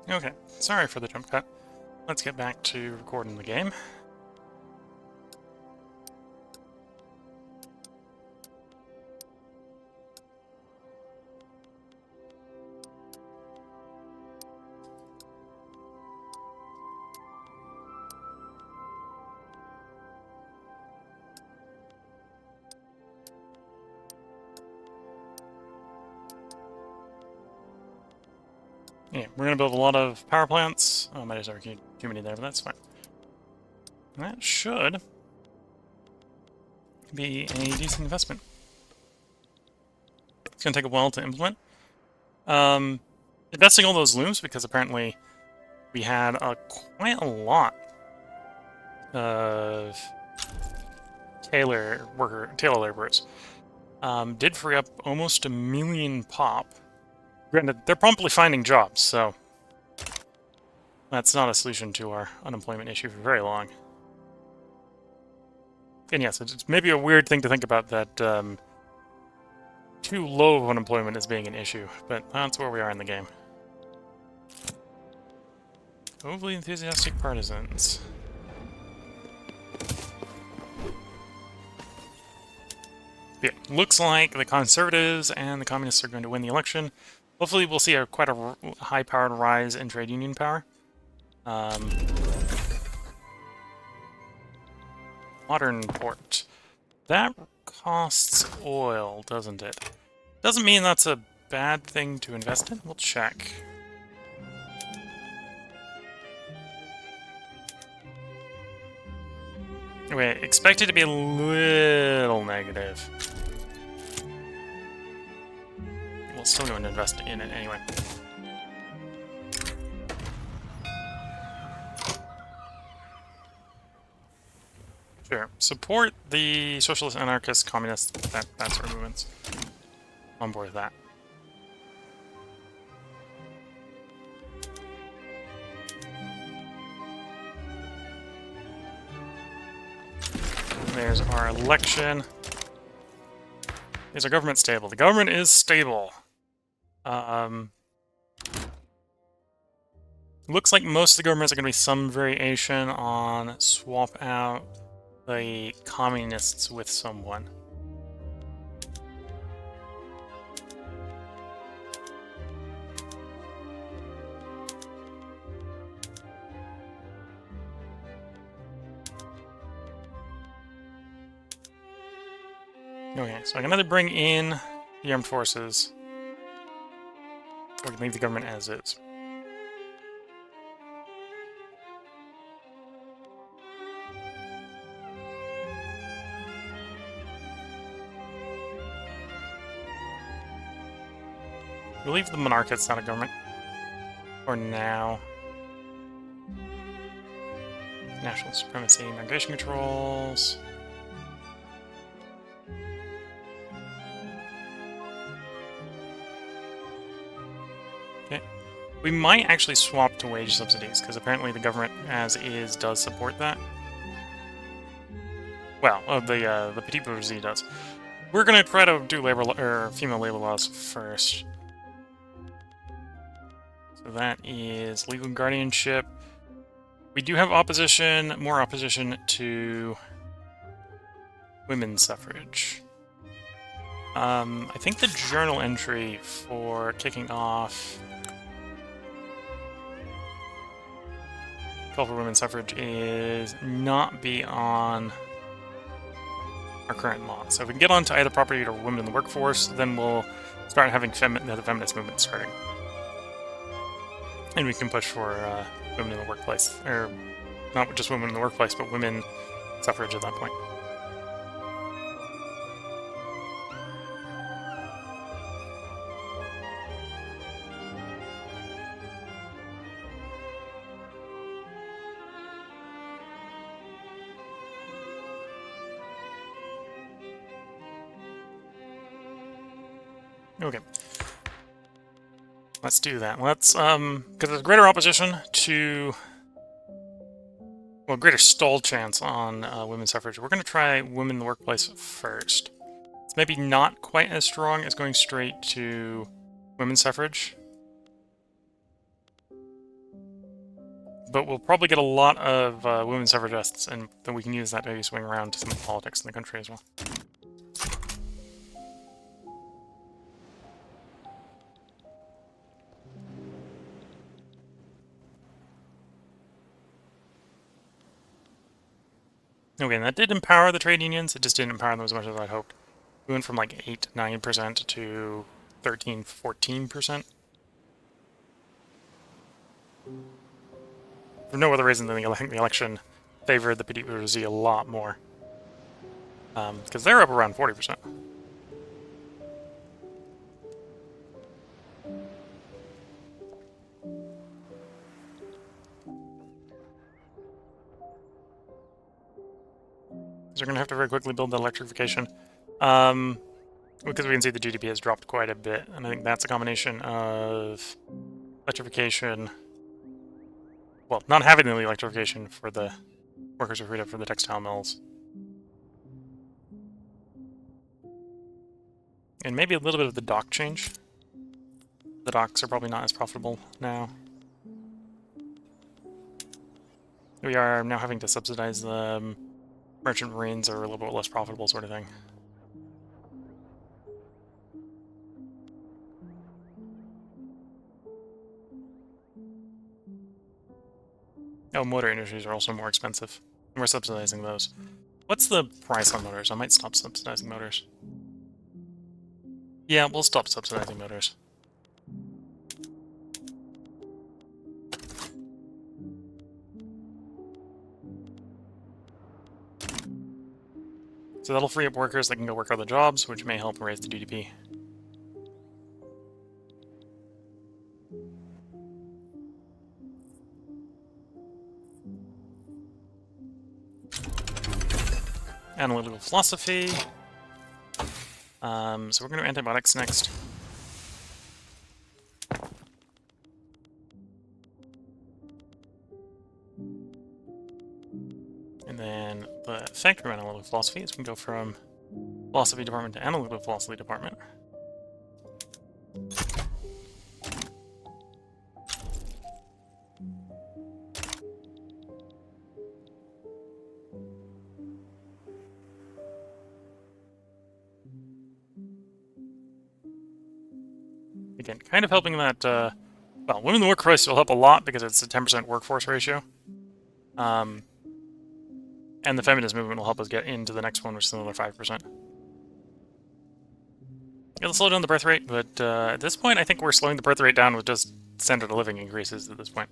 Okay, sorry for the jump cut. Let's get back to recording the game. Yeah, we're going to build a lot of power plants. Oh, might have too many there, but that's fine. That should be a decent investment. It's going to take a while to implement. Investing all those looms because apparently we had quite a lot of tailor laborers. Did free up almost 1 million pop. Granted, they're promptly finding jobs, so that's not a solution to our unemployment issue for very long. And yes, it's maybe a weird thing to think about that too low of unemployment as being an issue, but that's where we are in the game. Overly enthusiastic partisans. Yeah, looks like the Conservatives and the Communists are going to win the election. Hopefully we'll see quite a high-powered rise in trade union power. Modern port. That costs oil, doesn't it? Doesn't mean that's a bad thing to invest in. We'll check. Wait, expect it to be a little negative. We'll still go and invest in it anyway. Sure. Support the socialist, anarchist, communist, that sort of movements. On board with that. There's our election. Is our government stable? The government is stable. Looks like most of the governments are going to be some variation on swap out the communists with someone. Okay, so I can either bring in the armed forces, or I can leave the government as is. We'll leave the monarchists out of government. For now. National supremacy, migration controls. Okay. We might actually swap to wage subsidies, because apparently the government, as is, does support that. Well, the Petit Bourgeoisie does. We're going to try to do female labor laws first. So that is legal guardianship. We do have opposition, more opposition to women's suffrage. I think the journal entry for kicking off call for women's suffrage is not be on our current law. So if we can get onto either property or women in the workforce, then we'll start having the feminist movement starting. And we can push for women in the workplace, or not just women in the workplace, but women suffrage at that point. Okay. Let's do that. Let's, because there's greater opposition to, well, greater stall chance on women's suffrage. We're going to try women in the workplace first. It's maybe not quite as strong as going straight to women's suffrage. but we'll probably get a lot of women suffragists, and then we can use that to maybe swing around to some of the politics in the country as well. Okay, and that did empower the trade unions. It just didn't empower them as much as I'd hoped. We went from like 8-9% to 13-14%. For no other reason than the election favored the petite bourgeoisie a lot more. Because they're up around 40%. So we're going to have to very quickly build the electrification. Because we can see the GDP has dropped quite a bit, and I think that's a combination of electrification. Well, not having the electrification for the workers who freed up for the textile mills. And maybe a little bit of the dock change. The docks are probably not as profitable now. We are now having to subsidize the merchant marines are a little bit less profitable sort of thing. Oh, motor industries are also more expensive. We're subsidizing those. What's the price on motors? I might stop subsidizing motors. Yeah, we'll stop subsidizing motors. So that'll free up workers that can go work other jobs, which may help raise the GDP. Analytical philosophy. So we're going to antibiotics next. And then the effect of analytical philosophy is we can go from philosophy department to analytical philosophy department. Again, kind of helping that, well, women in the workforce will help a lot because it's a 10% workforce ratio. And the feminist movement will help us get into the next one, which is another 5%. It'll slow down the birth rate, but at this point, I think we're slowing the birth rate down with just standard of living increases at this point.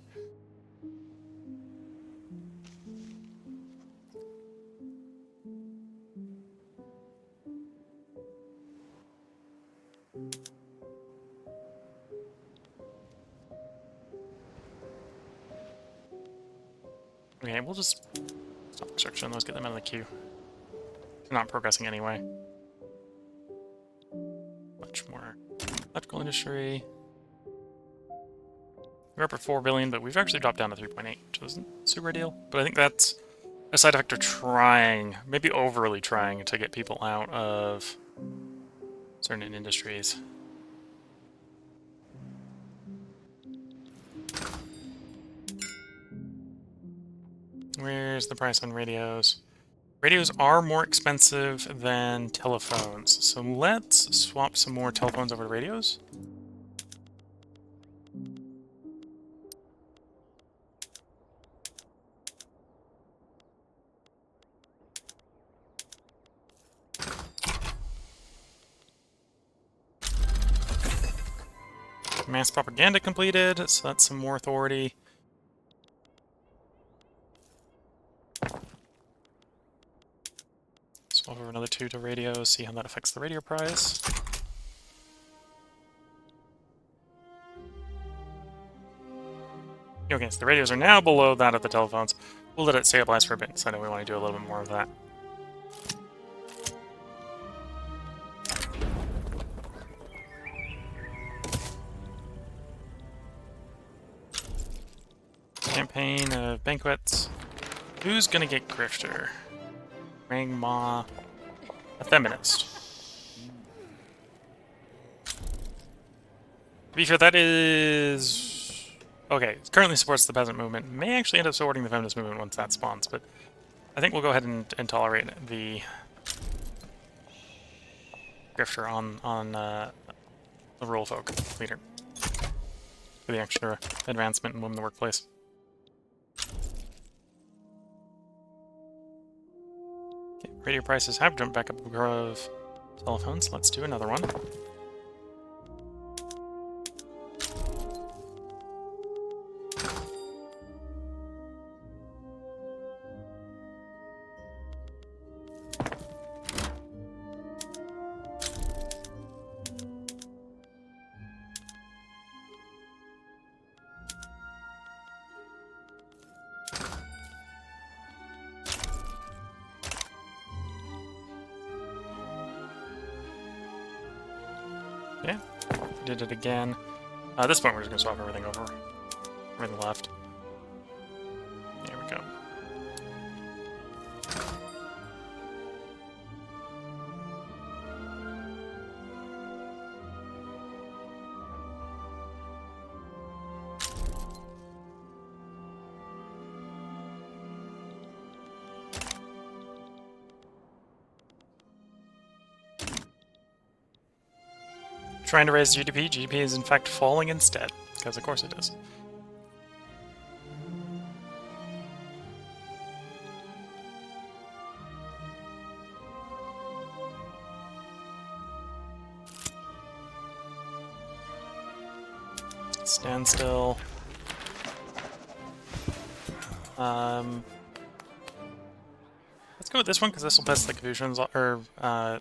Okay, we'll just stop construction. Let's get them out of the queue. They're not progressing anyway. Much more electrical industry. We're up at 4 billion, but we've actually dropped down to 3.8, which isn't super ideal. But I think that's a side effect of trying, maybe overly trying, to get people out of certain industries. Where's the price on radios? Radios are more expensive than telephones, so let's swap some more telephones over to radios. Mass propaganda completed, so that's some more authority. Swap over another 2 to radios, see how that affects the radio price. Okay, so the radios are now below that of the telephones. We'll let it stabilize for a bit, so I know we want to do a little bit more of that. Campaign of banquets. Who's gonna get grifter? Rang Ma. A feminist. To be fair, that is Okay, it currently supports the peasant movement. May actually end up supporting the feminist movement once that spawns, but I think we'll go ahead and tolerate the grifter on the rural folk leader for the extra advancement in women in the workplace. Okay, radio prices have jumped back up above telephones. Let's do another one. Yeah, did it again. At this point, we're just going to swap everything over. Everything left. There we go. Trying to raise GDP. GDP is in fact falling instead, because of course it is. Stand still. Let's go with this one because this will test the Confucians, or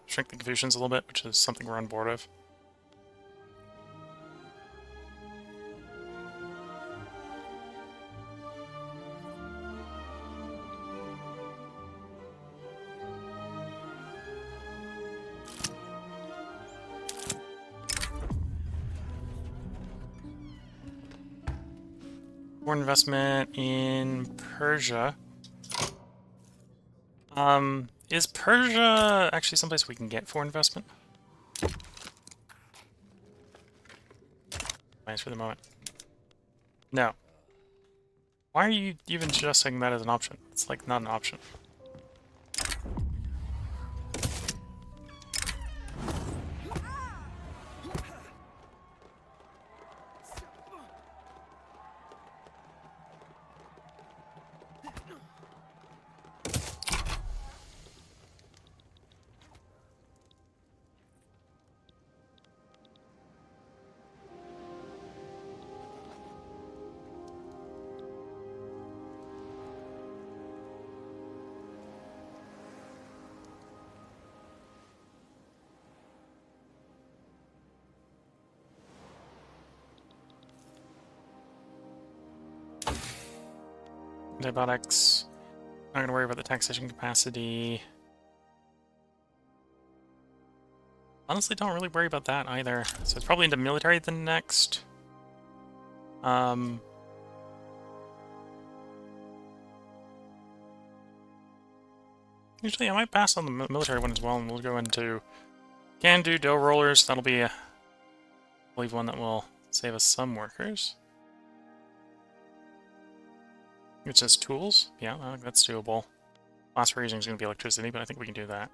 shrink the Confucians a little bit, which is something we're on board of. Foreign investment in Persia. Is Persia actually someplace we can get foreign investment? Nice for the moment. No. Why are you even suggesting that as an option? It's like not an option. Antibiotics. Not gonna worry about the taxation capacity. Honestly, don't really worry about that either. So it's probably into military the next. Usually I might pass on the military one as well, and we'll go into can do dough rollers. That'll be, I believe, one that will save us some workers. It says tools. Yeah, I think that's doable. Last we're using is going to be electricity, but I think we can do that.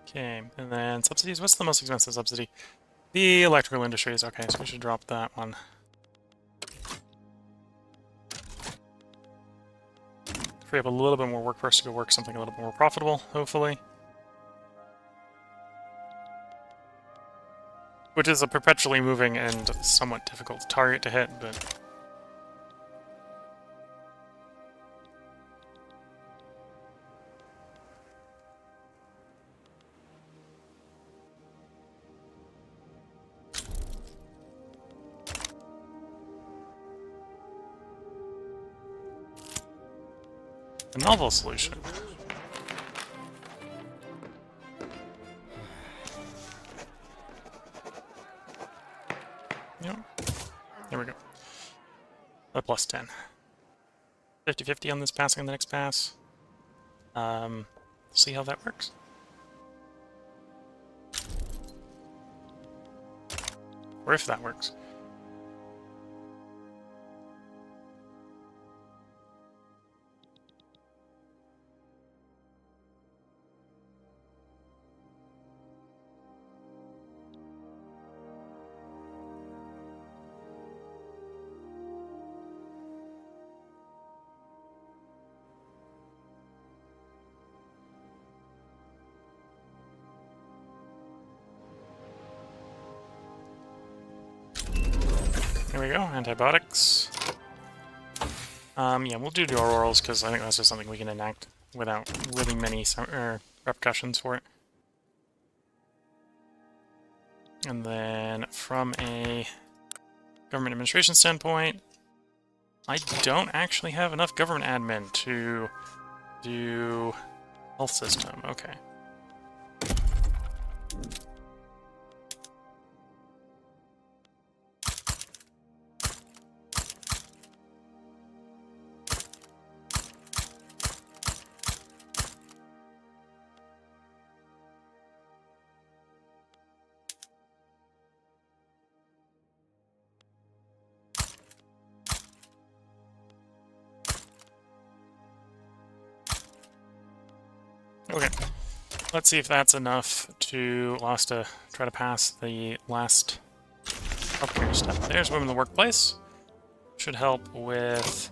Okay, and then subsidies. What's the most expensive subsidy? The electrical industries. Okay, so we should drop that one. Free up a little bit more work for us to go work something a little bit more profitable, hopefully. Which is a perpetually moving and somewhat difficult target to hit, but... a novel solution. Yep. There we go. A plus 10. 50-50 on this passing and the next pass. See how that works. Or if that works. There we go, antibiotics. Yeah, we'll do dual orals because I think that's just something we can enact without really many repercussions for it. And then from a government administration standpoint, I don't actually have enough government admin to do health system. Okay. Okay, let's see if that's enough to try to pass the last healthcare step. There's women in the workplace. Should help with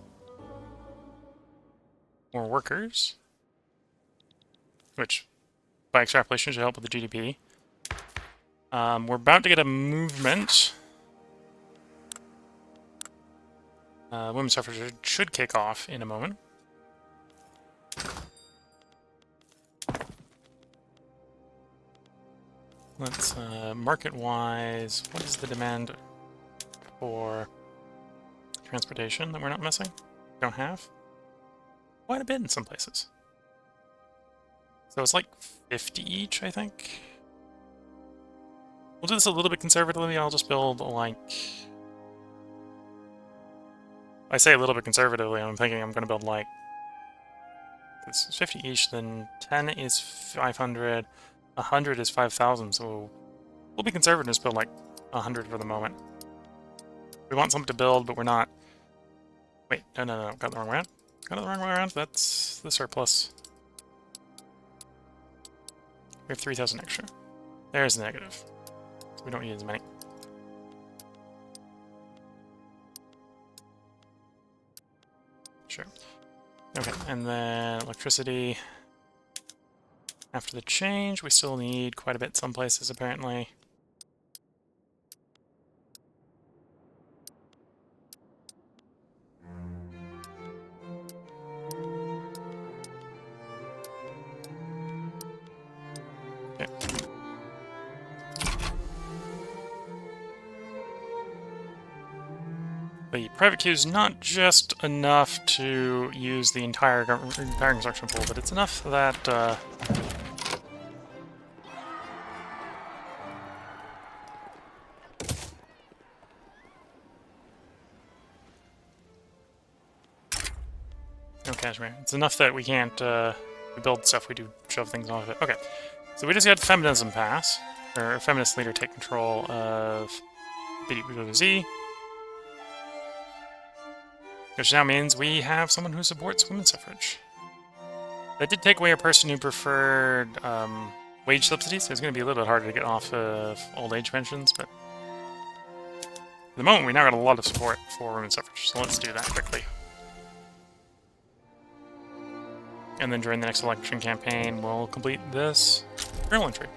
more workers, which by extrapolation should help with the GDP. We're about to get a movement. Women's suffrage should kick off in a moment. Let's, market-wise, what is the demand for transportation that we're not missing? Don't have? Quite a bit in some places. So it's like 50 each, I think. We'll do this a little bit conservatively. I'll just build, like... I say a little bit conservatively, I'm thinking I'm going to build, like... This is 50 each, then 10 is 500, 100 is 5,000, so we'll be conservative and just build, like, 100 for the moment. We want something to build, but we're not... Wait, no, got the wrong way around. Got it the wrong way around, that's the surplus. We have 3,000 extra. There's the negative. So we don't need as many. Sure. Okay, and then electricity. After the change, we still need quite a bit some places, apparently. Okay. The private queue is not just enough to use the entire construction pool, but it's enough that no cashmere. It's enough that we can't we build stuff, we do shove things off it. Okay, so we just got feminism pass, or feminist leader take control of BDZ. Which now means we have someone who supports women's suffrage. That did take away a person who preferred wage subsidies. So it's going to be a little bit harder to get off of old age pensions, but at the moment we now got a lot of support for women's suffrage, so let's do that quickly. And then during the next election campaign, we'll complete this journal entry.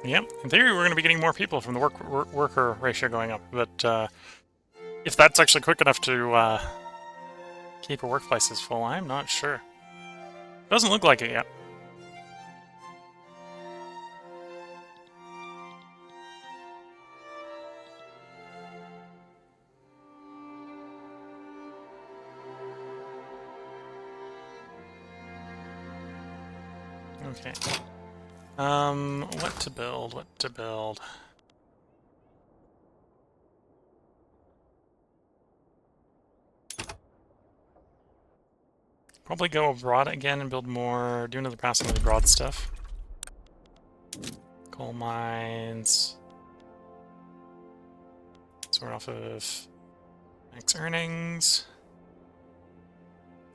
Yep, in theory we're going to be getting more people from the worker ratio going up, but if that's actually quick enough to keep our workplaces full, I'm not sure. Doesn't look like it yet. Okay. What to build? What to build? Probably go abroad again and build more, do another pass on the abroad stuff. Coal mines. Sort off of max earnings.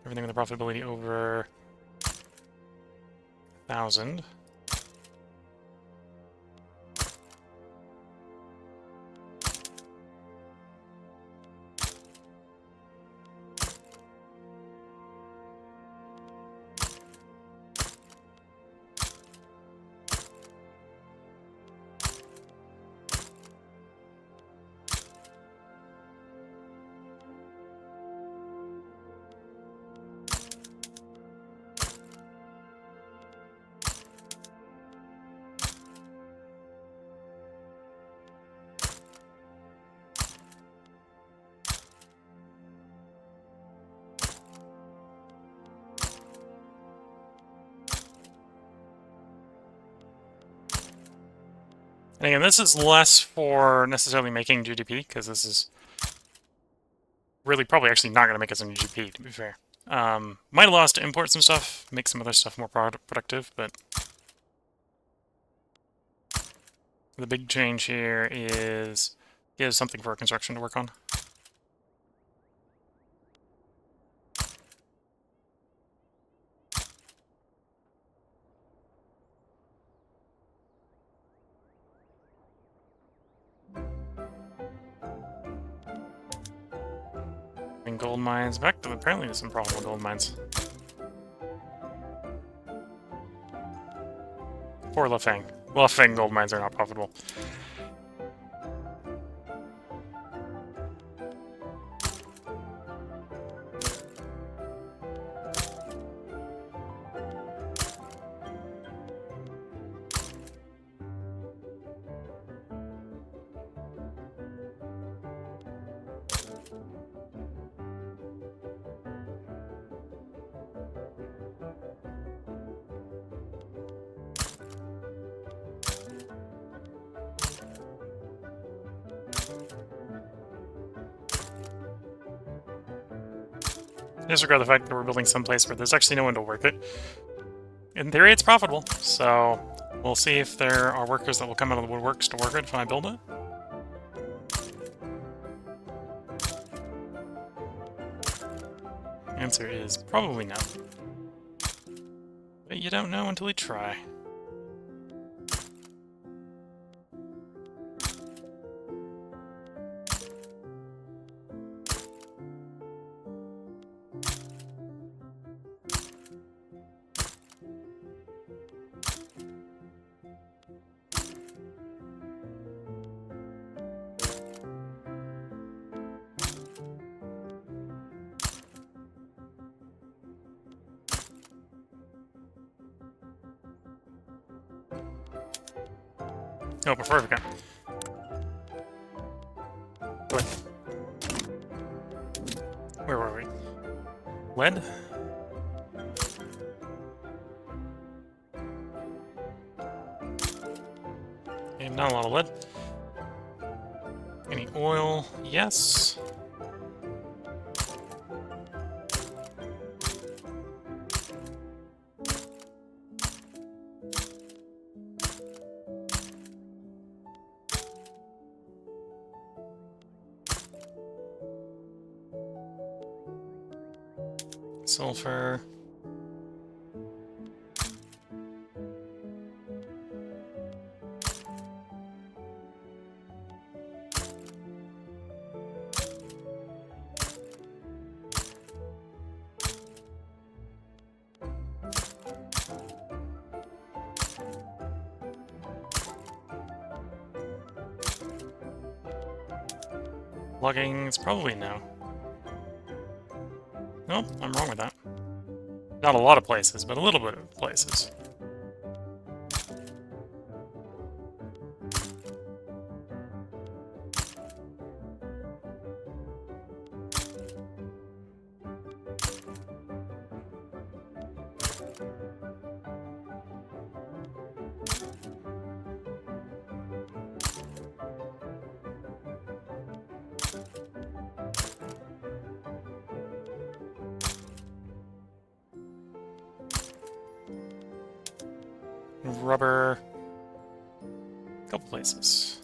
Everything with a profitability over 1,000. And again, this is less for necessarily making GDP, because this is really probably actually not going to make us any GDP, to be fair. Might allow us to import some stuff, make some other stuff more productive, but the big change here is gives something for our construction to work on. And gold mines, back to apparently there's some profitable gold mines. Poor Lafang. Lafang gold mines are not profitable. Disregard the fact that we're building someplace where there's actually no one to work it. In theory, it's profitable, so we'll see if there are workers that will come out of the woodworks to work it when I build it. Answer is probably no. But you don't know until you try. Oh, before we go. Wait. Where were we? Lead? Okay, not a lot of lead. Any oil? Yes. Sulfur. Logging, it's probably no. Nope, I'm wrong with that. Not a lot of places, but a little bit of places. Rubber. A couple places.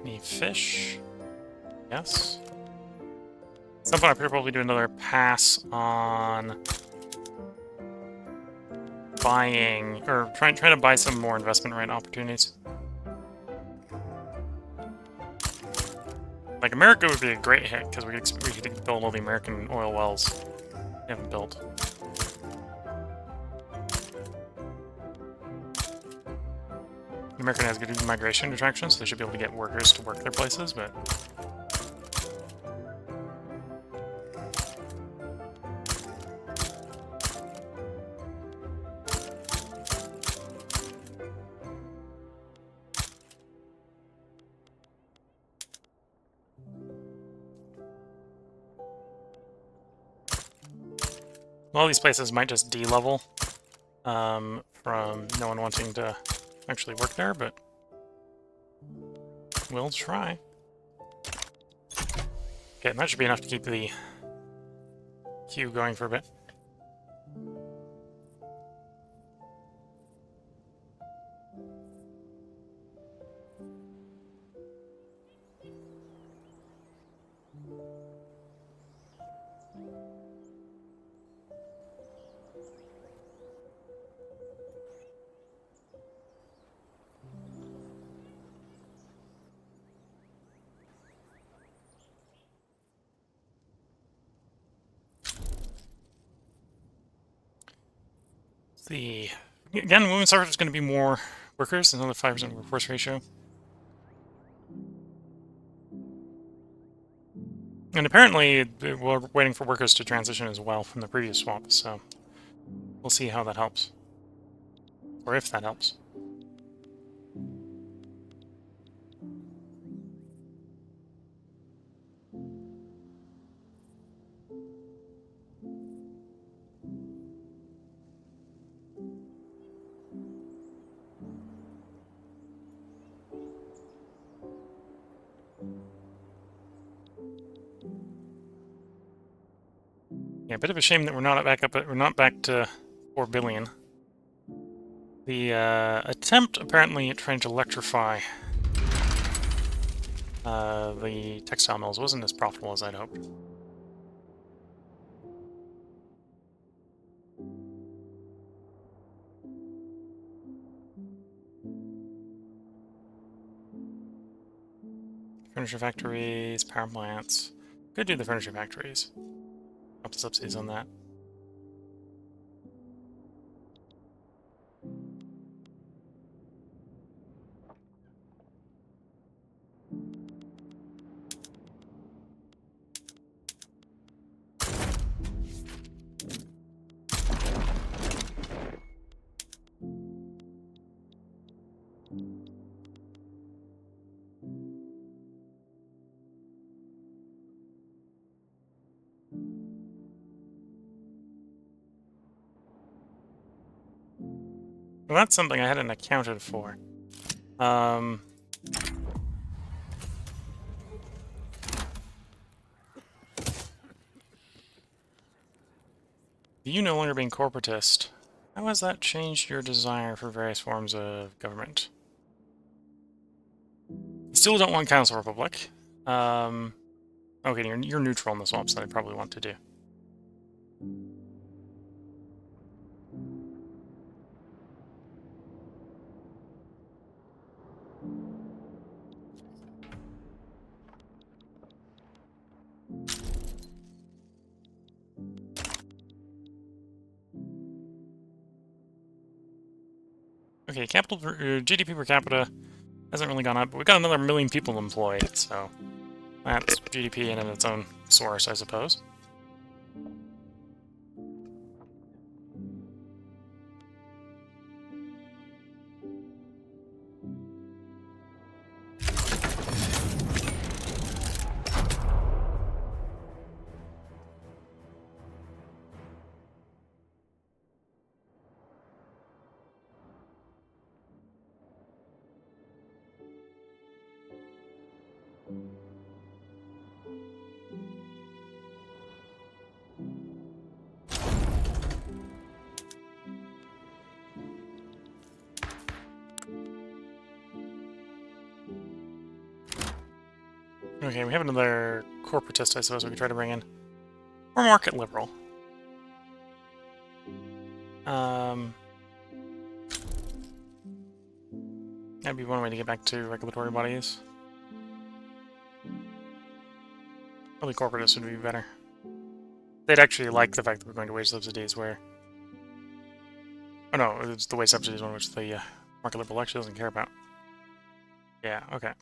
Any fish? Yes. At some point I could probably do another pass on buying, or trying to buy some more investment right opportunities. Like, America would be a great hit, because we could build all the American oil wells we haven't built. America has good migration attraction, so they should be able to get workers to work their places, but... Well, these places might just de-level from no one wanting to actually work there, but we'll try. Okay, that should be enough to keep the queue going for a bit. Again, women's suffrage is going to be more workers, another 5% workforce ratio. And apparently, we're waiting for workers to transition as well from the previous swap, so we'll see how that helps. Or if that helps. Yeah, a bit of a shame that we're not back to 4 billion. The attempt apparently at trying to electrify the textile mills wasn't as profitable as I'd hoped. Furniture factories, power plants. Could do the furniture factories. Up the subsidies on that. Well, that's something I hadn't accounted for. You no longer being corporatist. How has that changed your desire for various forms of government? Still don't want Council Republic. Okay, you're neutral on the swaps that I probably want to do. Okay, GDP per capita hasn't really gone up, but we've got another 1,000,000 people employed, so that's GDP in its own source, I suppose. Okay, we have another corporatist, I suppose we could try to bring in. Or market liberal. That'd be one way to get back to regulatory bodies. Probably corporatists would be better. They'd actually like the fact that we're going to wage subsidies where... Oh no, it's the wage subsidies one which the market liberal actually doesn't care about. Yeah, okay.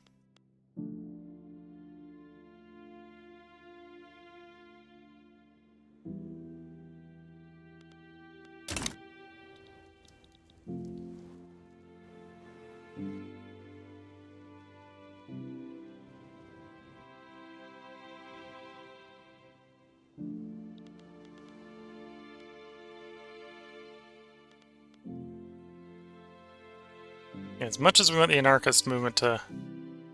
As much as we want the anarchist movement to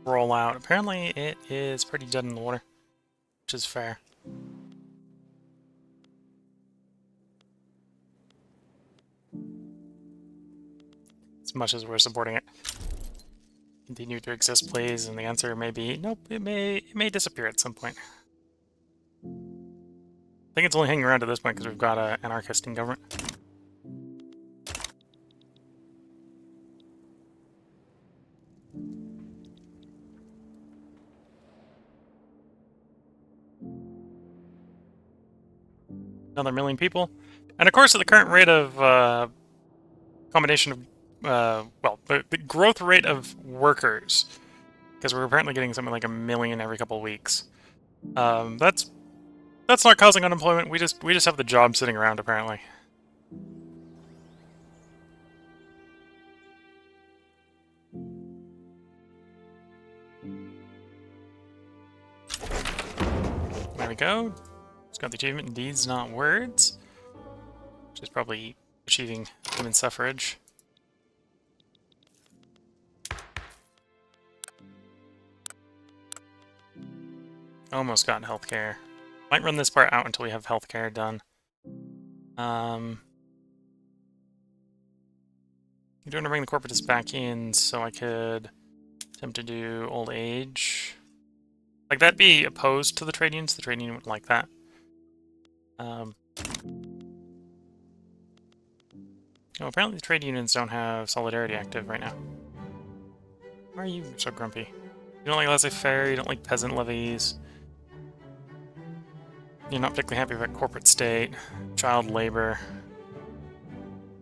roll out, apparently it is pretty dead in the water, which is fair. As much as we're supporting it. Continue to exist, please, and the answer may be nope, it may disappear at some point. I think it's only hanging around at this point because we've got an anarchist in government. Another 1,000,000 people. And of course, at the current rate of combination of, well, the growth rate of workers, because we're apparently getting something like 1,000,000 every couple of weeks. That's not causing unemployment. We just have the job sitting around apparently. There we go. It's got the achievement deeds, not words, which is probably achieving women's suffrage. Almost got healthcare. Might run this part out until we have healthcare done. I'm going to bring the corporatists back in so I could attempt to do old age. Like, that'd be opposed to the trade unions. The trade union wouldn't like that. Oh, apparently the trade unions don't have solidarity active right now. Why are you so grumpy? You don't like laissez-faire, you don't like peasant levies. You're not particularly happy about corporate state, child labor.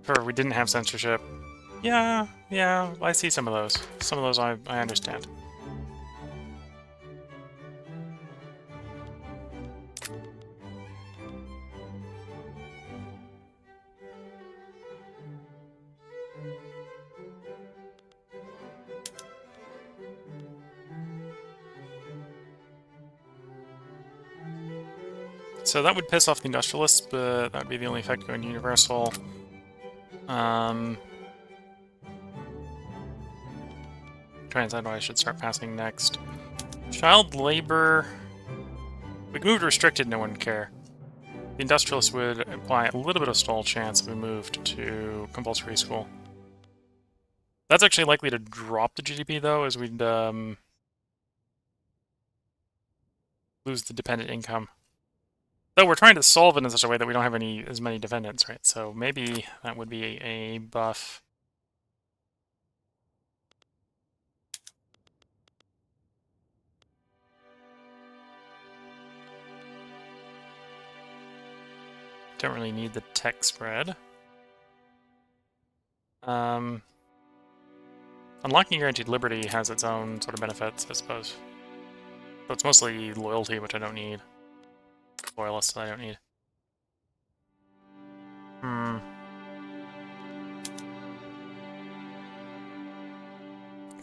Or we didn't have censorship. Yeah, I see some of those. Some of those I understand. So that would piss off the industrialists, but that would be the only effect going universal. Try and decide what I should start passing next. Child labor. We moved restricted, no one would care. The industrialists would apply a little bit of stall chance if we moved to compulsory school. That's actually likely to drop the GDP, though, as we'd lose the dependent income. Though we're trying to solve it in such a way that we don't have as many dependents, right? So maybe that would be a buff. Don't really need the tech spread. unlocking guaranteed liberty has its own sort of benefits, I suppose. So it's mostly loyalty, which I don't need. Loyalists, I don't need.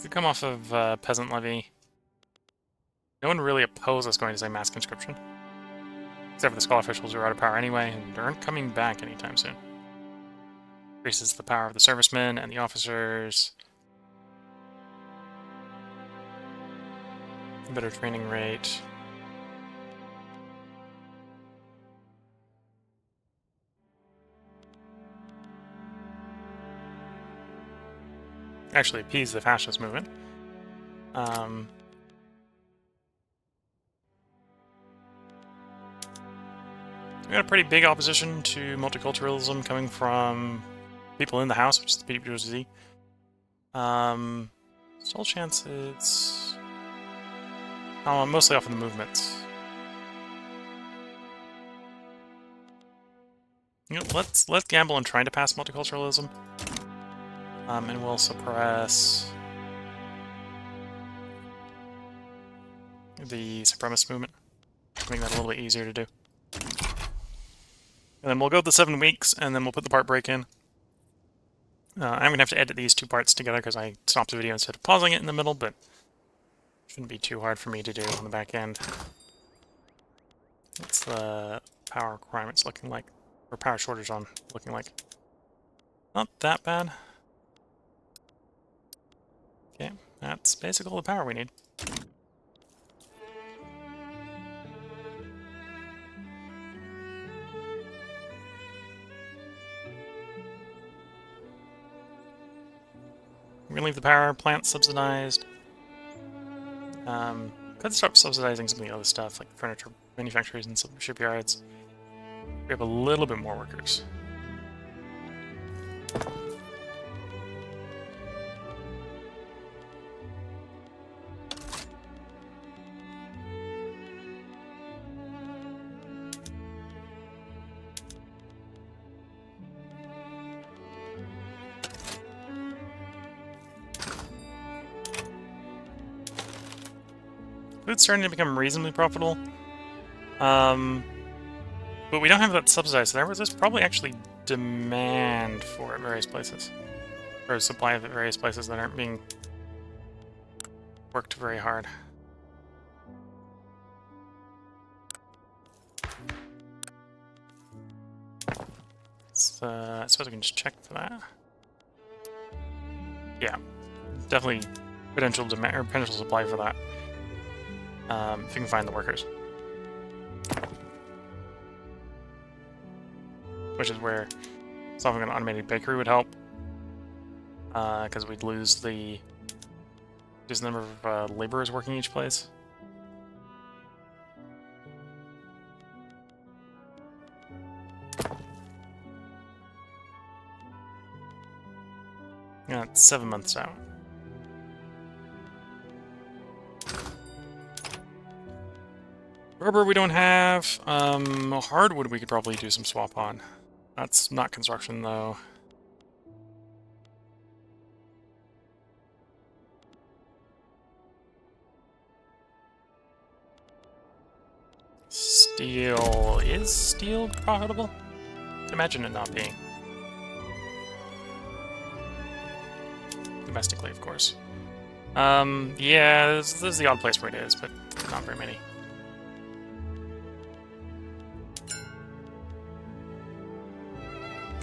Could come off of peasant levy. No one really opposed us going to say mass conscription. Except for the scholar officials who are out of power anyway, and aren't coming back anytime soon. Increases the power of the servicemen and the officers. Better training rate. Actually appease the fascist movement. We got a pretty big opposition to multiculturalism coming from people in the House, which is the PWZ. Still chances... mostly off of the movements. You know, let's gamble on trying to pass multiculturalism. And we'll suppress the supremacist movement. Make that a little bit easier to do. And then we'll go the 7 weeks, and then we'll put the part break in. I'm going to have to edit these 2 parts together because I stopped the video instead of pausing it in the middle, but it shouldn't be too hard for me to do on the back end. What's the power requirements looking like? Or power shortage on looking like? Not that bad. Okay, that's basically all the power we need. We're gonna leave the power plant subsidized. Could start subsidizing some of the other stuff, like furniture manufacturers and some shipyards. We have a little bit more workers. Food's starting to become reasonably profitable. But we don't have that subsidized, so there's probably actually demand for it at various places. Or supply of it at various places that aren't being worked very hard. So, I suppose we can just check for that. Yeah, definitely potential demand or potential supply for that. If you can find the workers. Which is where solving an automated bakery would help. Because we'd lose the number of laborers working each place. Yeah, it's 7 months out. Rubber we don't have. Hardwood we could probably do some swap on. That's not construction though. Steel. Is steel profitable? Imagine it not being. Domestically, of course. Yeah, this is the odd place where it is, but not very many.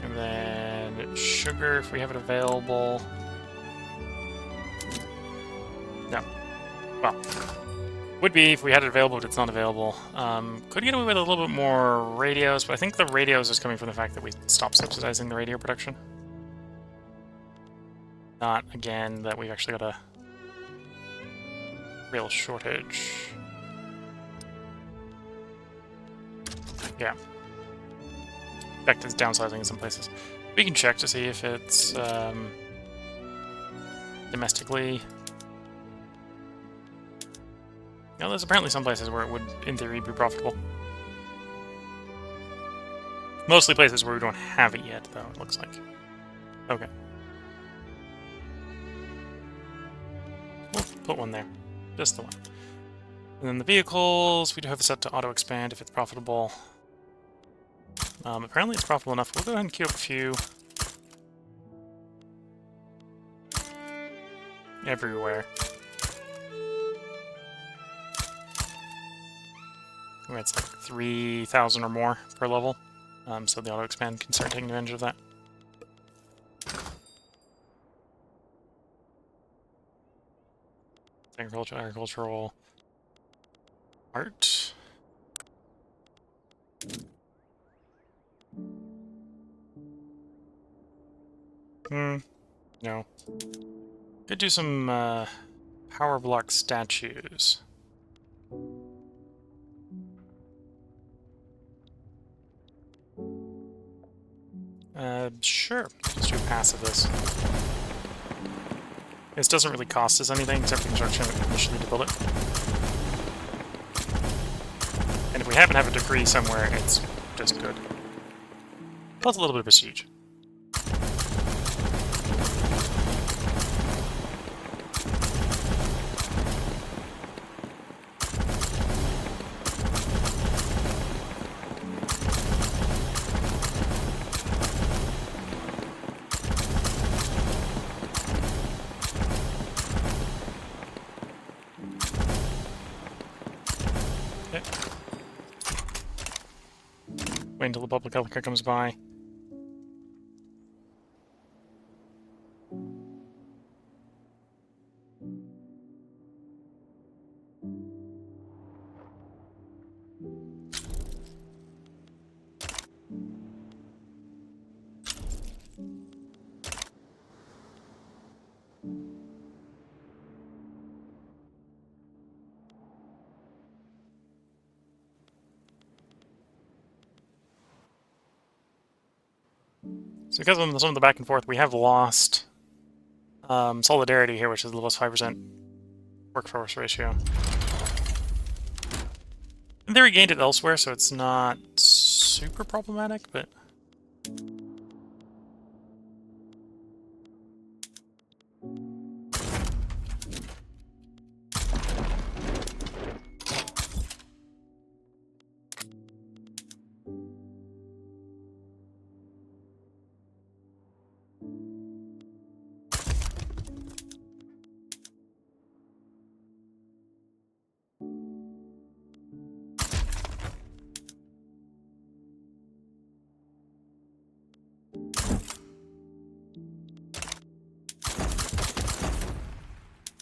And then sugar, if we have it available. No. Well, would be if we had it available, but it's not available. Could get away with a little bit more radios, but I think the radios is coming from the fact that we stopped subsidizing the radio production. Not, again, that we've actually got a real shortage. Yeah. In fact, it's downsizing in some places. We can check to see if it's domestically. No, there's apparently some places where it would, in theory, be profitable. Mostly places where we don't have it yet, though, it looks like. Okay. put one there. Just the one. And then the vehicles, we do have it set to auto-expand if it's profitable. Apparently it's profitable enough. We'll go ahead and queue up a few. Everywhere. It's like 3,000 or more per level. So the auto-expand can start taking advantage of that. Agricultural art. No. Could do some power block statues. Sure. Let's do a pass of this. This doesn't really cost us anything except for construction initially to build it. And if we happen to have a decree somewhere, it's just good. Plus a little bit of a siege. Wait until the public health care comes by. So because of some of the back and forth, we have lost solidarity here, which is the lowest 5% workforce ratio. In theory, gained it elsewhere, so it's not super problematic, but...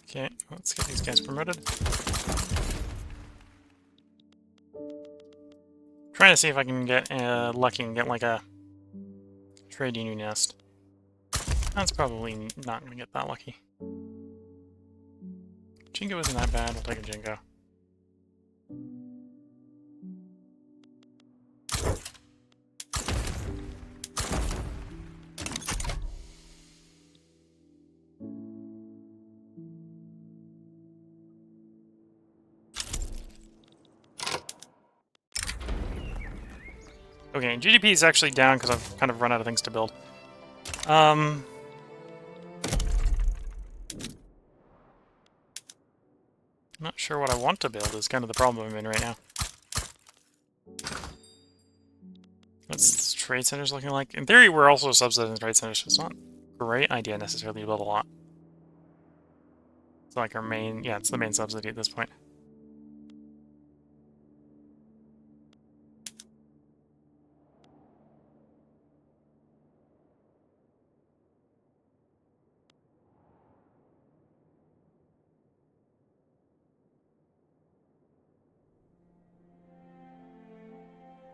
Okay, let's get these guys promoted. Trying to see if I can get lucky and get like a trade unionist. That's probably not going to get that lucky. Jingo isn't that bad, we'll take a Jingo. Okay, GDP is actually down because I've kind of run out of things to build. Not sure what I want to build is kind of the problem I'm in right now. What's trade centers looking like? In theory, we're also subsidizing trade centers, so it's not a great idea necessarily to build a lot. It's like our main, yeah, it's the main subsidy at this point.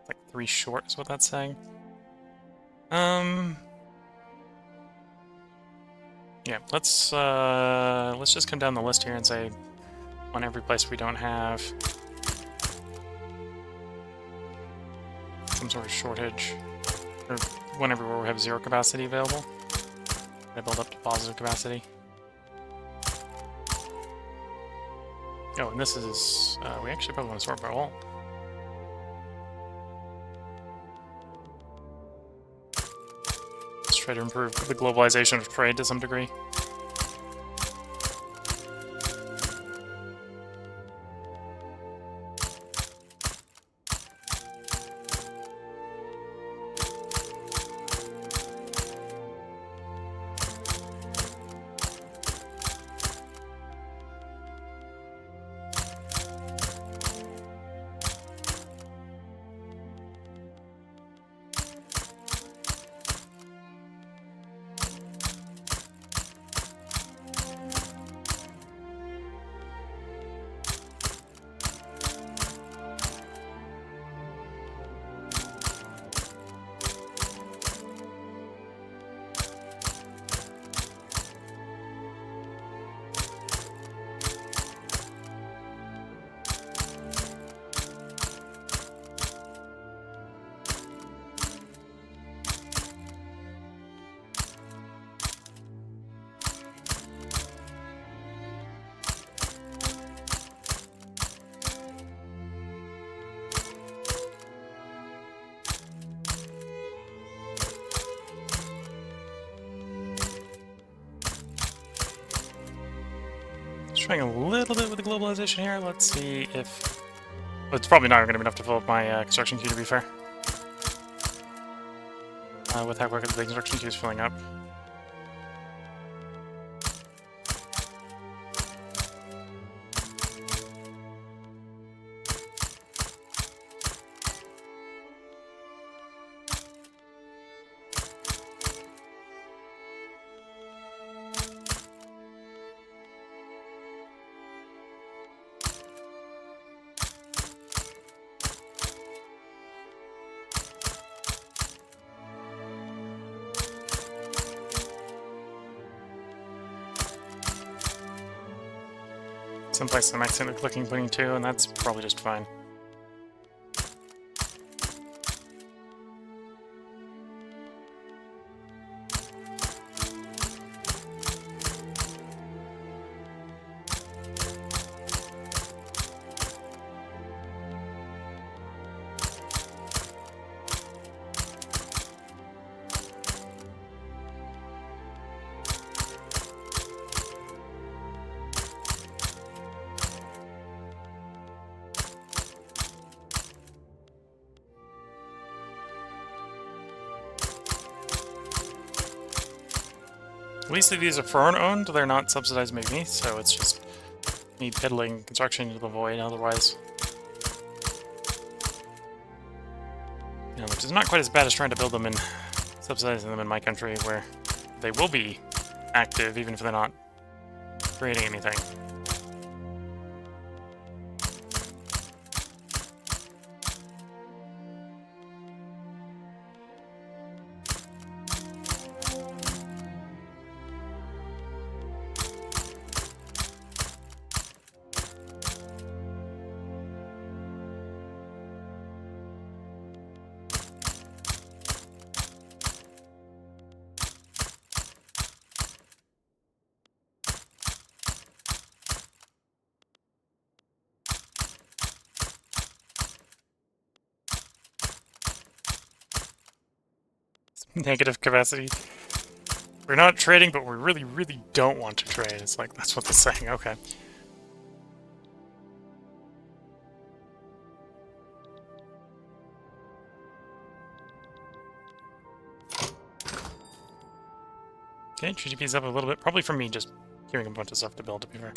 Like 3 short is what that's saying. Yeah, let's just come down the list here and say on every place we don't have some sort of shortage, or whenever we have 0 capacity available, I build up to positive capacity. Oh, and this is we actually probably want to sort by all. Try to improve the globalization of trade to some degree. trying a little bit with the globalization here. Let's see if... Well, it's probably not going to be enough to fill up my construction queue, to be fair. With how quick the construction queue is filling up. Some places I'm accidentally clicking putting 2, and that's probably just fine. At least if these are foreign-owned, they're not subsidized by me, so it's just me piddling construction into the void otherwise. You know, which is not quite as bad as trying to build them and subsidizing them in my country, where they will be active even if they're not creating anything. Negative capacity. We're not trading, but we really, really don't want to trade. It's like, that's what they're saying. Okay. Okay, GDP's up a little bit. Probably from me just queuing a bunch of stuff to build, to be fair.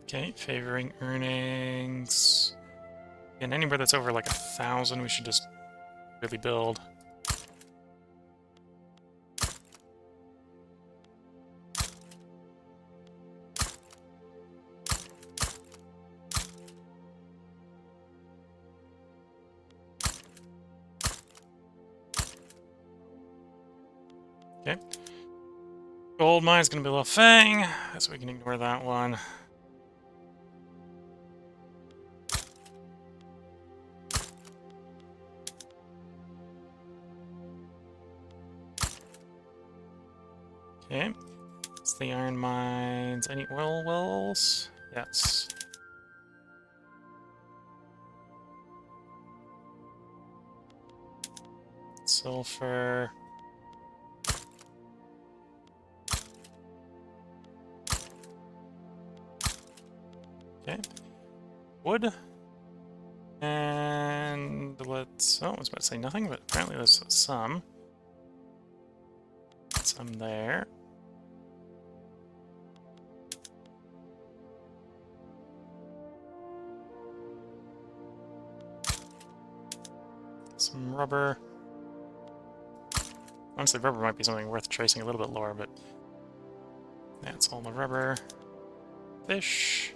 Okay, favoring earnings. And anywhere that's over like 1,000, we should just really build. Okay. Gold mine's gonna be a little Fang, so we can ignore that one. Okay, it's the iron mines. Any oil wells? Yes. Sulfur. Okay. Wood. And let's... Oh, I was about to say nothing, but apparently there's some. Some there. Some rubber. Honestly, rubber might be something worth tracing a little bit lower, but that's all the rubber. Fish.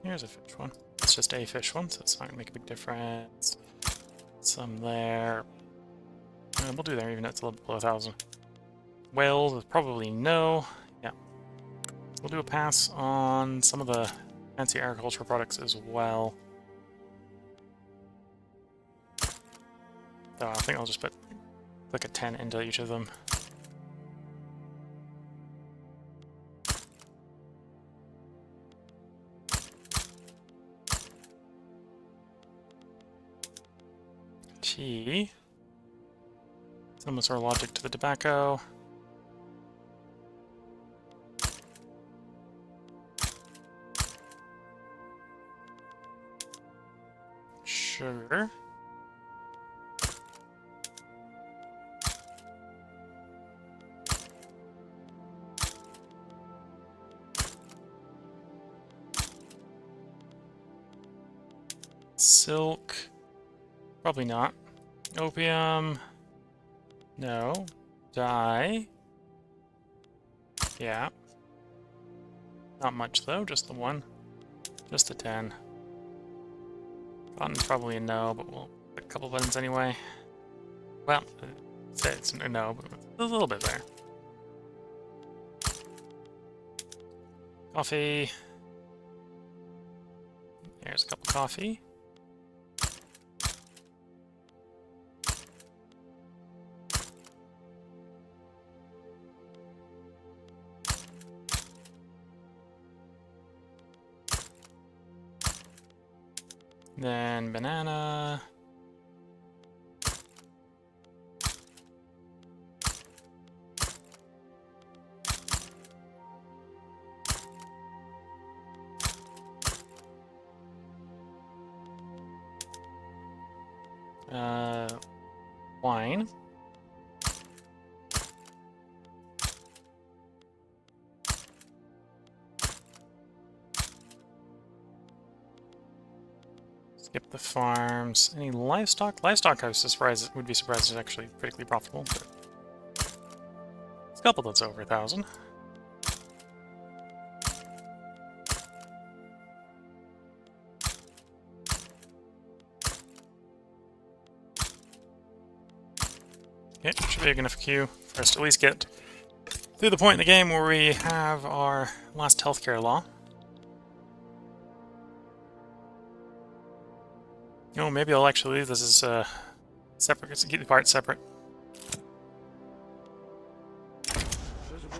Here's a fish one. It's just a fish one, so it's not going to make a big difference. Some there. We'll do there, even though it's a little bit below 1,000. Whales is probably no. Yeah. We'll do a pass on some of the fancy agricultural products as well. So I think I'll just click a 10 into each of them. tea. Similar sort of logic to the tobacco. Sugar. Silk. Probably not. Opium. No. Dye. Yeah. Not much though, just the one. Just a 10. Cotton's probably a no, but we'll put a couple buttons anyway. Well, say it's a no, but a little bit there. Coffee. There's a cup of coffee. Then banana. Wine. Skip the farms. Any livestock? Livestock, I was surprised. Would be surprised is actually critically profitable. But it's a couple that's over 1,000. Okay, should be a big enough queue for us to at least get through the point in the game where we have our last healthcare law. Oh, maybe I'll actually leave this as separate. Let's keep the parts separate.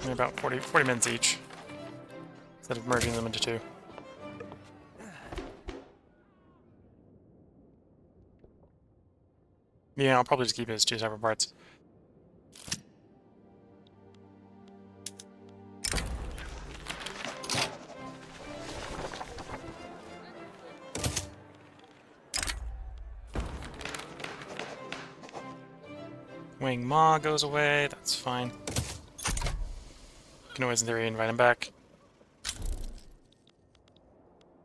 And about 40 minutes each, instead of merging them into two. Yeah, I'll probably just keep it as two separate parts. Wang Ma goes away, that's fine. You can always, in theory, invite him back.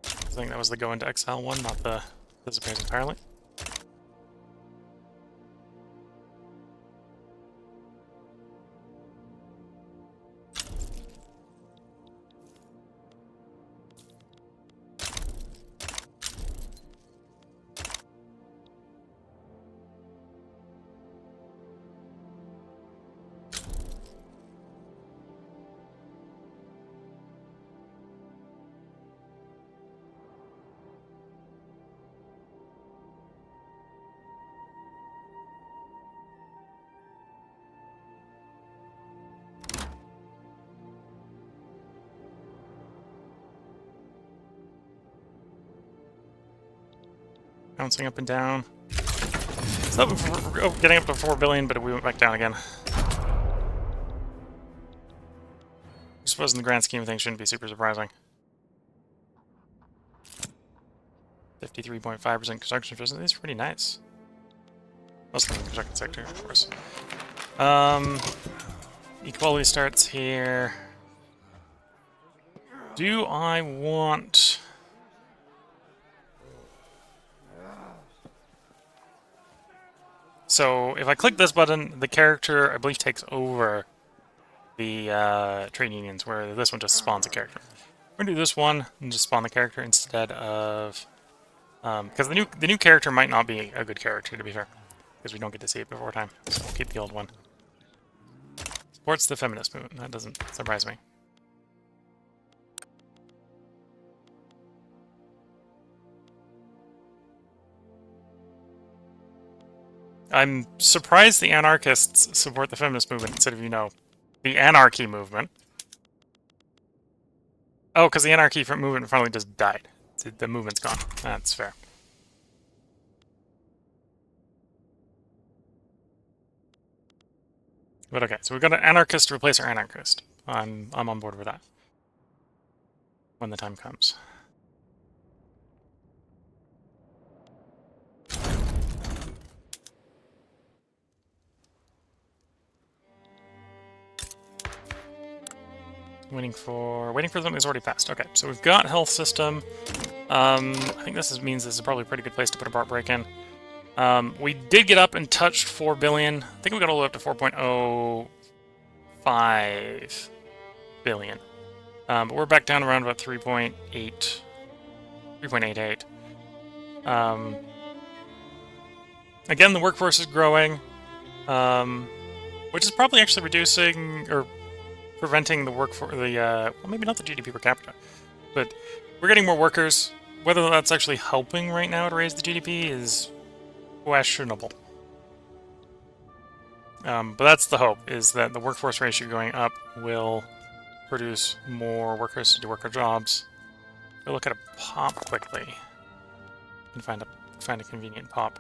I think that was the go into exile one, not the disappearance entirely. Bouncing up and down. It's up getting up to 4 billion, but we went back down again. I suppose in the grand scheme of things shouldn't be super surprising. 53.5% construction efficiency is pretty nice. Mostly in the construction sector, of course. Equality starts here. Do I want... So, if I click this button, the character, I believe, takes over the trade unions, where this one just spawns a character. We're going to do this one and just spawn the character instead of... because the new character might not be a good character, to be fair. Because we don't get to see it before time. So we'll keep the old one. Supports the feminist movement. That doesn't surprise me. I'm surprised the anarchists support the feminist movement instead of, you know, the anarchy movement. Oh, because the anarchy movement finally just died. The movement's gone. That's fair. But okay, so we've got an anarchist to replace our anarchist. I'm on board with that when the time comes. Waiting for something that's already passed. Okay, so we've got health system. I think means this is probably a pretty good place to put a bar break in. We did get up and touched 4 billion. I think we got all the way up to 4.05 billion. But we're back down around about 3.88. Again, the workforce is growing, which is probably actually reducing or preventing the workforce, well, maybe not the GDP per capita, but we're getting more workers. Whether that's actually helping right now to raise the GDP is questionable. But that's the hope, is that the workforce ratio going up will produce more workers to do worker jobs. We'll look at a pop quickly. And find a convenient pop.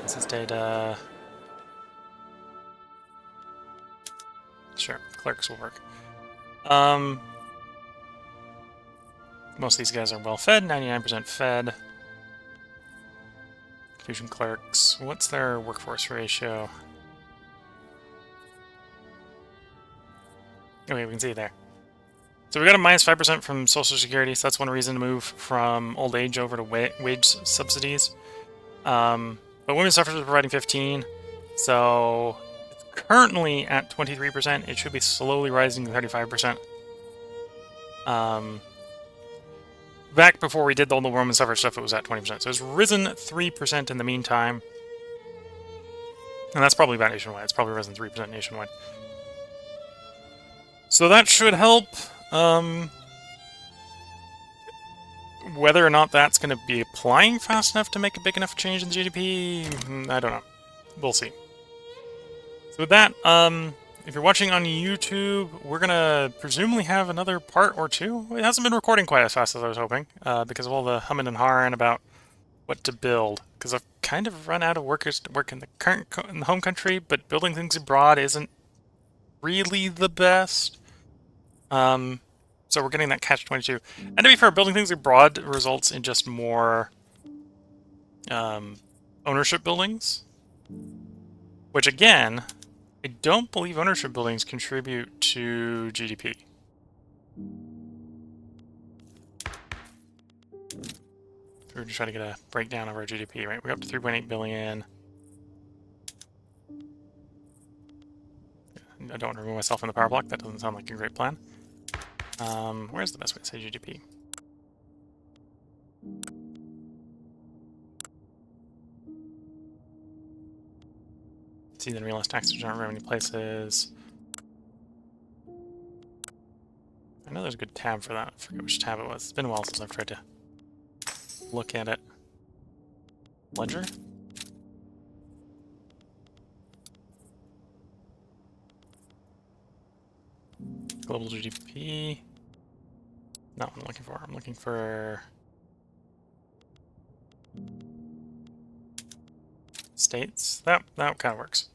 This is data. Sure, clerks will work. Most of these guys are well fed, 99% fed. Fusion clerks. What's their workforce ratio? Okay, we can see there. So we got a minus 5% from Social Security, so that's one reason to move from old age over to wage subsidies. But women's suffrage is providing 15, so it's currently at 23%. It should be slowly rising to 35%. Back before we did all the women's suffrage stuff, it was at 20%. So it's risen 3% in the meantime. And that's probably about nationwide. It's probably risen 3% nationwide. So that should help. Whether or not that's going to be applying fast enough to make a big enough change in GDP, I don't know. We'll see. So with that, if you're watching on YouTube, we're going to presumably have another part or two. It hasn't been recording quite as fast as I was hoping, because of all the humming and hawing about what to build. Because I've kind of run out of workers to work in the home country, but building things abroad isn't really the best. So we're getting that catch-22. And to be fair, building things abroad results in just more ownership buildings. Which, again, I don't believe ownership buildings contribute to GDP. So we're just trying to get a breakdown of our GDP, right? We're up to 3.8 billion. I don't want to remove myself from the power block. That doesn't sound like a great plan. Where's the best way to say GDP? See the realized tax return revenue places. I know there's a good tab for that. I forget which tab it was. It's been a while since I've tried to look at it. Ledger? Global GDP. Not what I'm looking for. I'm looking for states. That kind of works.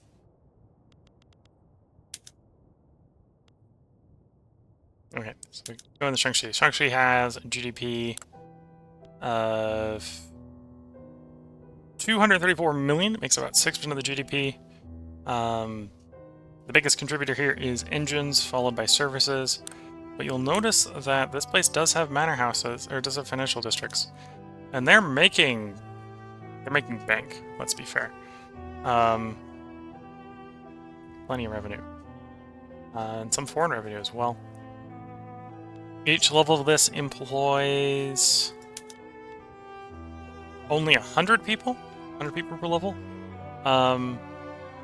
Okay, so we go in the Shaanxi. Shaanxi has a GDP of 234 million. It makes about 6% of the GDP. The biggest contributor here is engines, followed by services. But you'll notice that this place does have manor houses, or does have financial districts. And they're making bank, let's be fair. Plenty of revenue. And some foreign revenue as well. Each level of this employs only 100 people? 100 people per level.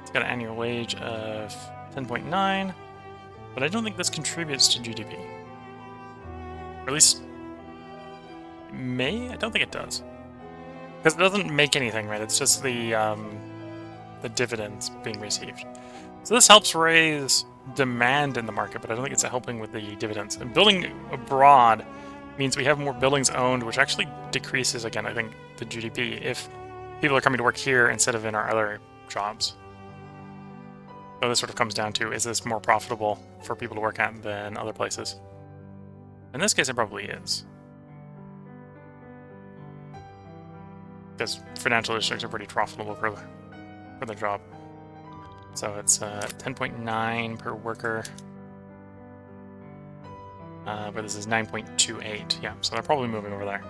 It's got an annual wage of 10.9, but I don't think this contributes to GDP. Or at least it may? I don't think it does. Because it doesn't make anything, right? It's just the dividends being received. So this helps raise demand in the market, but I don't think it's helping with the dividends. And building abroad means we have more buildings owned, which actually decreases, again, I think, the GDP if people are coming to work here instead of in our other jobs. So this sort of comes down to, is this more profitable for people to work at than other places? In this case, it probably is. Because financial districts are pretty profitable for the job. So it's 10.9 per worker. But this is 9.28. Yeah, so they're probably moving over there.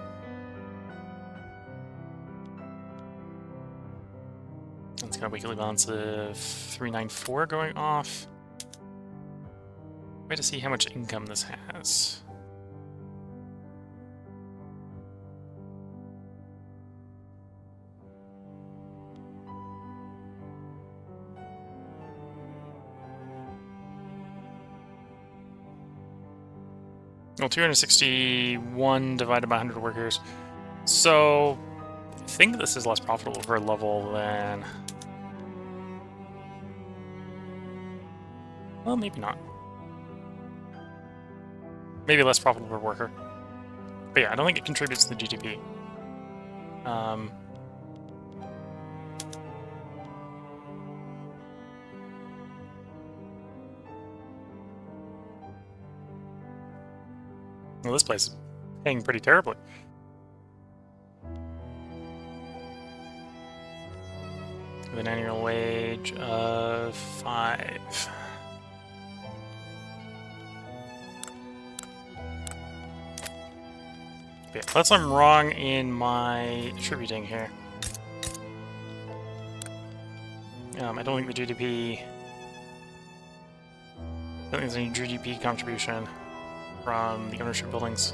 It's got a weekly balance of 394 going off. Wait to see how much income this has. Well, 261 divided by 100 workers. So, I think this is less profitable per level than... Well, maybe not. Maybe less profitable per worker. But yeah, I don't think it contributes to the GDP. Well, this place is paying pretty terribly. With an annual wage of 5. Yeah, unless I'm wrong in my attributing here. I don't think the GDP... I don't think there's any GDP contribution from the ownership buildings.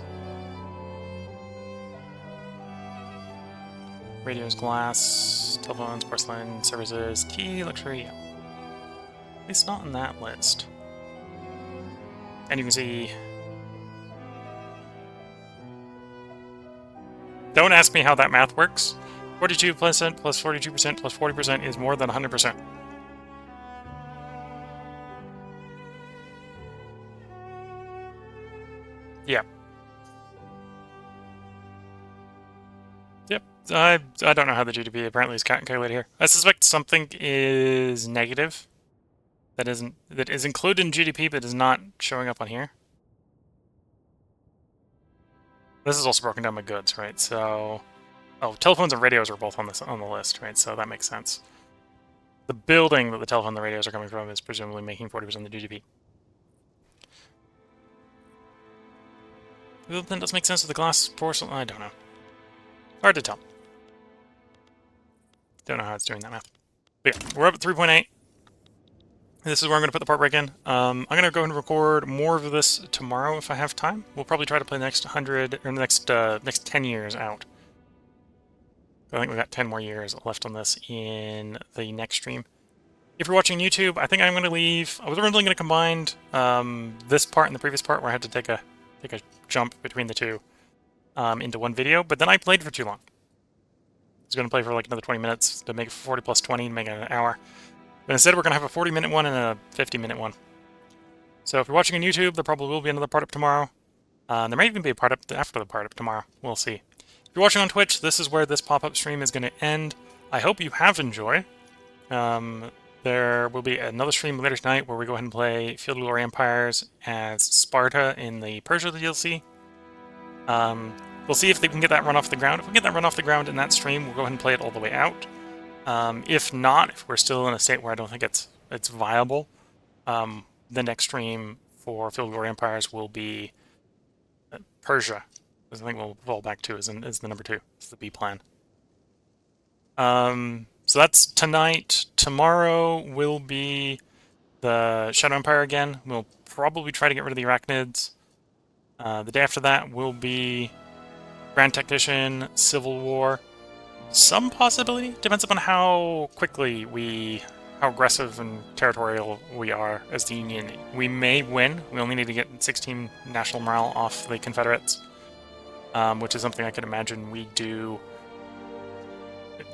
Radios, glass, telephones, porcelain, services, tea, luxury. At least not on that list. And you can see... Don't ask me how that math works. 42% plus 42% plus 40% is more than 100%. Yeah. Yep. I don't know how the GDP apparently is calculated here. I suspect something is negative that is included in GDP but is not showing up on here. This is also broken down by goods, right? So, oh, telephones and radios are both on the list, right? So that makes sense. The building that the telephone and the radios are coming from is presumably making 40% of the GDP. That does make sense with the glass porcelain. I don't know. Hard to tell. Don't know how it's doing that math. But yeah, we're up at 3.8. This is where I'm going to put the part break in. I'm going to go ahead and record more of this tomorrow if I have time. We'll probably try to play the next 100 or the next 10 years out. I think we've got 10 more years left on this in the next stream. If you're watching YouTube, I think I'm going to leave. I was originally going to combine this part and the previous part where I had to take a jump between the two into one video, but then I played for too long. I was going to play for like another 20 minutes to make it 40 plus 20 and make it an hour. But instead we're going to have a 40-minute one and a 50-minute one. So if you're watching on YouTube, there probably will be another part up tomorrow. There may even be a part up after the part up tomorrow. We'll see. If you're watching on Twitch, this is where this pop-up stream is going to end. I hope you have enjoyed. There will be another stream later tonight where we go ahead and play Field of Glory Empires as Sparta in the Persia DLC. We'll see if they can get that run off the ground. If we get that run off the ground in that stream, we'll go ahead and play it all the way out. If not, if we're still in a state where I don't think it's viable, the next stream for Field of Glory Empires will be Persia. I think we'll fall back to is the number 2. It's the B plan. So that's tonight. Tomorrow will be the Shadow Empire again. We'll probably try to get rid of the Arachnids. The day after that will be Grand Tactician, Civil War. Some possibility. Depends upon how quickly how aggressive and territorial we are as the Union. We may win. We only need to get 16 national morale off the Confederates, which is something I could imagine we do.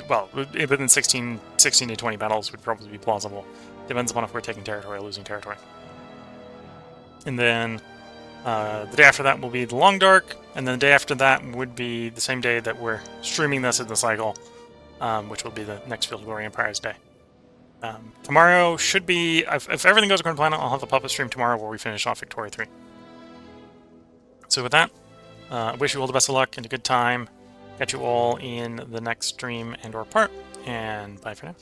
Well, within 16 to 20 battles would probably be plausible. Depends upon if we're taking territory or losing territory. And then the day after that will be the Long Dark, and then the day after that would be the same day that we're streaming this in the cycle, which will be the next Field of Glory Empires Day. Tomorrow should be, if everything goes according to plan, I'll have the puppet stream tomorrow where we finish off Victoria 3. So with that, I wish you all the best of luck and a good time. Catch you all in the next stream and or part, and bye for now.